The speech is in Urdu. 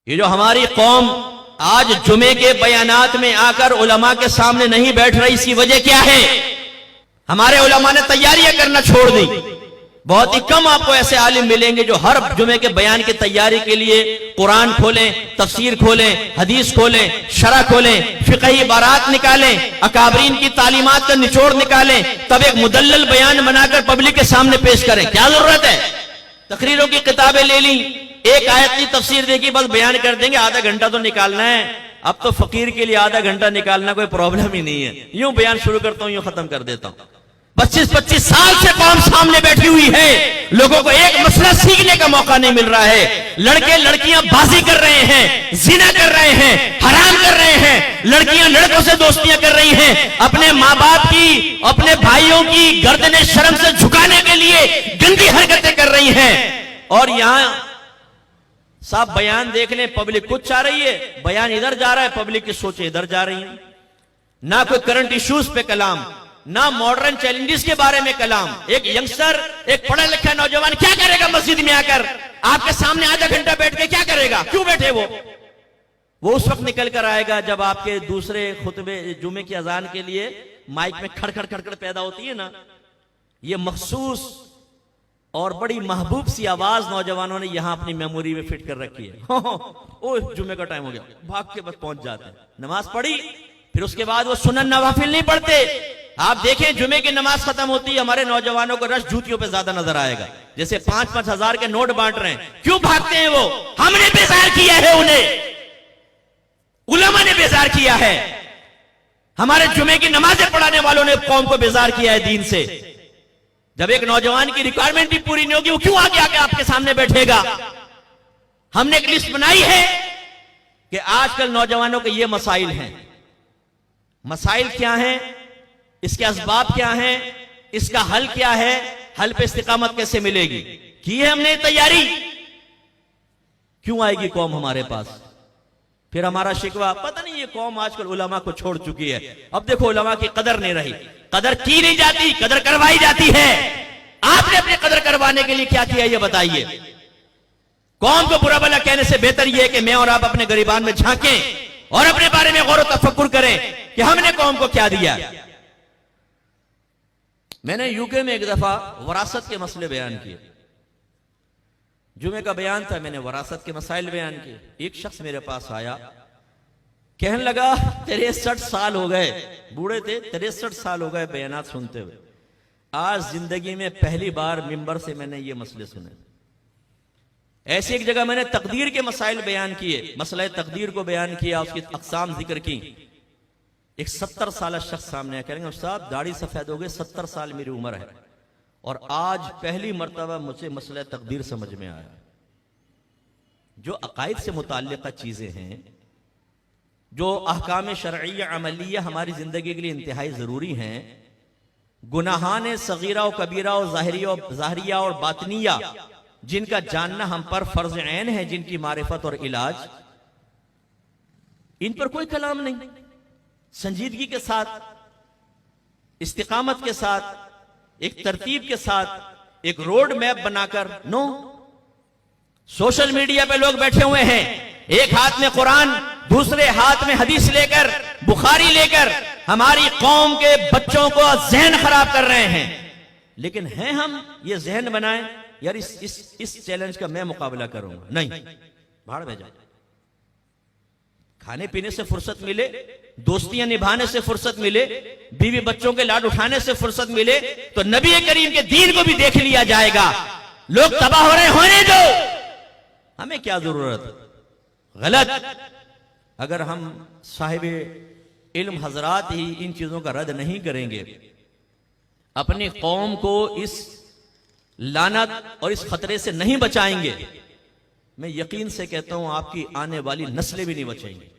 یہ جو ہماری قوم آج جمعے کے بیانات میں آ کر علماء کے سامنے نہیں بیٹھ رہی، اس کی وجہ کیا ہے؟ ہمارے علماء نے تیاریاں کرنا چھوڑ دی۔ بہت ہی کم آپ کو ایسے عالم ملیں گے جو ہر جمعے کے بیان کی تیاری کے لیے قرآن کھولیں، تفسیر کھولیں، حدیث کھولیں، شرح کھولیں، فقہی عبارات نکالیں، اکابرین کی تعلیمات کا نچوڑ نکالیں، تب ایک مدلل بیان بنا کر پبلک کے سامنے پیش کریں۔ کیا ضرورت ہے؟ تقریروں کی کتابیں لے لیں، ایک آیت کی تفسیر دیکھی، بس بیان کر دیں گے، آدھا گھنٹہ تو نکالنا ہے۔ اب تو فقیر کے لیے آدھا گھنٹہ نکالنا کوئی پرابلم ہی نہیں ہے، یوں بیان شروع کرتا ہوں، یوں ختم کر دیتا ہوں۔ 25 سال سے قوم سامنے بیٹھی ہوئی ہے، لوگوں کو ایک مسئلہ سیکھنے کا موقع نہیں مل رہا ہے۔ لڑکے لڑکیاں بازی کر رہے ہیں، زنا کر رہے ہیں، حرام کر رہے ہیں، لڑکیاں لڑکوں سے دوستیاں کر رہی ہیں، اپنے ماں باپ کی، اپنے بھائیوں کی گردن شرم سے جھکانے کے لیے گندی حرکتیں کر رہی ہیں، اور یہاں صاحب بیان دیکھ لیں، پبلک کچھ چاہ رہی ہے، بیان ادھر جا رہا ہے، پبلک کی سوچیں ادھر جا رہی ہیں۔ نہ کوئی کرنٹ ایشوز پہ کلام، نہ ماڈرن چیلنجز کے بارے میں کلام۔ ایک ینگسٹر، ایک پڑھا لکھا نوجوان کیا کرے گا مسجد میں آ کر؟ آپ کے سامنے آدھا گھنٹہ بیٹھ کے کیا کرے گا؟ کیوں بیٹھے وہ اس وقت نکل کر آئے گا جب آپ کے دوسرے خطبے جمعے کی اذان کے لیے مائک میں کھڑ کھڑ پیدا ہوتی ہے نا، یہ مخصوص اور بڑی محبوب سی آواز نوجوانوں نے یہاں اپنی میموری میں فٹ کر رکھی ہے۔ اوہ جمعے کا ٹائم ہو گیا، بھاگ کے بس پہنچ جاتے ہیں، نماز پڑھی، پھر اس کے بعد وہ سنن نوافل نہیں پڑھتے۔ آپ دیکھیں جمعے کی نماز ختم ہوتی ہے، ہمارے نوجوانوں کو رش جوتیوں پہ زیادہ نظر آئے گا، جیسے 5-5 ہزار کے نوٹ بانٹ رہے ہیں۔ کیوں بھاگتے ہیں وہ؟ ہم نے بیزار کیا ہے انہیں، علماء نے بیزار کیا ہے، ہمارے جمعے کی نمازیں پڑھانے والوں نے قوم کو بیزار کیا ہے دین سے۔ جب ایک نوجوان کی ریکوائرمنٹ بھی پوری نہیں ہوگی، وہ کیوں آگے آگے آپ کے سامنے بیٹھے گا؟ ہم نے ایک لسٹ بنائی ہے کہ آج کل نوجوانوں کے یہ مسائل ہیں۔ مسائل کیا ہیں؟ اس کے اسباب کیا ہیں؟ اس کا حل کیا ہے؟ حل پہ استقامت کیسے ملے گی؟ کی ہے ہم نے تیاری؟ کیوں آئے گی قوم ہمارے پاس؟ پھر ہمارا شکوہ، پتہ نہیں یہ قوم آج کل علماء کو چھوڑ چکی ہے۔ اب دیکھو علماء کی قدر نہیں رہی، قدر کی نہیں جاتی، قدر کروائی جاتی ہے۔ آپ نے اپنی قدر کروانے کے لیے کیا کیا یہ بتائیے؟ قوم کو برا بھلا کہنے سے بہتر یہ ہے کہ میں اور آپ اپنے گریبان میں جھانکیں اور اپنے بارے میں غور و تفکر کریں کہ ہم نے قوم کو کیا دیا۔ میں نے یوکے میں ایک دفعہ وراثت کے مسئلے بیان کیے، جمعے کا بیان تھا، میں نے وراثت کے مسائل بیان کیے۔ ایک شخص میرے پاس آیا، کہنے لگا 63 سال ہو گئے، بوڑھے تھے، 63 سال ہو گئے بیانات سنتے ہوئے، آج زندگی میں پہلی بار ممبر سے میں نے یہ مسئلے سنے۔ ایسی ایک جگہ میں نے تقدیر کے مسائل بیان کیے، مسئلہ تقدیر کو بیان کیا، اس کی اقسام ذکر کی۔ ایک 70 سالہ شخص سامنے آیا، کہہ رہے ہیں استاد داڑھی سفید ہو گئے، 70 سال میری عمر ہے، اور آج پہلی مرتبہ مجھے مسئلہ تقدیر سمجھ میں آیا۔ جو عقائد سے متعلقہ چیزیں ہیں، جو احکام شرعیہ عملیہ ہماری زندگی کے لیے انتہائی ضروری ہیں، گناہان صغیرہ و کبیرہ و ظاہریہ اور باطنیہ، جن کا جاننا ہم پر فرض عین ہے، جن کی معرفت اور علاج، ان پر کوئی کلام نہیں۔ سنجیدگی کے ساتھ، استقامت کے ساتھ، ایک ترتیب کے ساتھ، ایک روڈ میپ بنا کر، نو۔ سوشل میڈیا پہ لوگ بیٹھے ہوئے ہیں، ایک ہاتھ میں قرآن، دوسرے ہاتھ میں حدیث لے کر، بخاری لے کر ہماری قوم کے بچوں کو ذہن خراب کر رہے ہیں۔ لیکن ہیں ہم یہ ذہن بنائیں یار اس چیلنج کا میں مقابلہ کروں گا، نہیں، بھاڑ میں جائیں۔ کھانے پینے سے فرصت ملے، دوستیاں نبھانے سے فرصت ملے، بیوی بچوں کے لاڈ اٹھانے سے فرصت ملے، تو نبی کریم کے دین کو بھی دیکھ لیا جائے گا۔ لوگ تباہ ہو رہے ہونے دو، ہمیں کیا ضرورت؟ غلط۔ اگر ہم صاحب علم حضرات ہی ان چیزوں کا رد نہیں کریں گے، اپنی قوم کو اس لعنت اور اس خطرے سے نہیں بچائیں گے، میں یقین سے کہتا ہوں آپ کی آنے والی نسلیں بھی نہیں بچیں گی۔